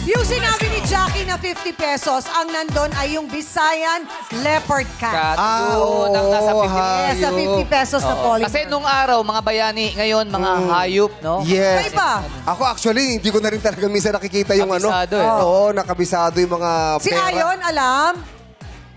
Yung sinabi ni Jackie na 50 pesos, ang nandun ay yung Visayan Leopard Cat. Yun ang nasa 50. Yes, sa 50 pesos na polymer. Kasi nung araw, mga bayani, ngayon, mga hayop, no? Yes. Iba. Ako actually, hindi ko na rin talaga minsan nakikita yung Kabisado ano. eh. Oo, nakabisado yung mga Si pera. Ayon, alam?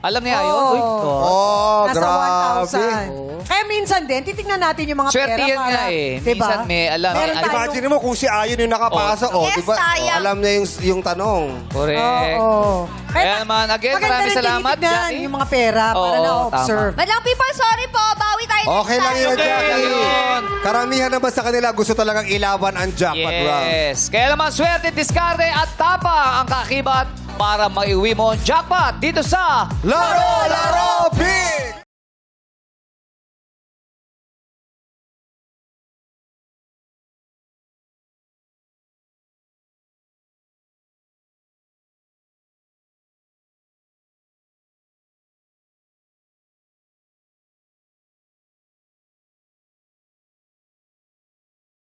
Alam niya yun? Uy, Oh, Nasa grabe. 1,000. Kaya minsan din, titignan natin yung mga Swerte pera yan para, nga eh. Diba? Minsan may alam. Meron Ay, tayong- Imagine mo kung si Ayon yung nakapasa. Oh, Yes, diba? sayang. Alam niya yung tanong. Correct. Oo. Kaya naman, again, maganda maraming rin salamat, tinitignan Jackie. yung mga pera para Oo, na-observe. Madlang people, sorry po. Bawi tayo next Okay lang time. yun, Okay, Jackie. yun. Karamihan naman sa kanila gusto talagang ilaban ang jackpot round. Yes. Kaya naman, swerte, diskarte at tapang ang kakibat para maiuwi mo ang jackpot dito sa Laro, laro, big!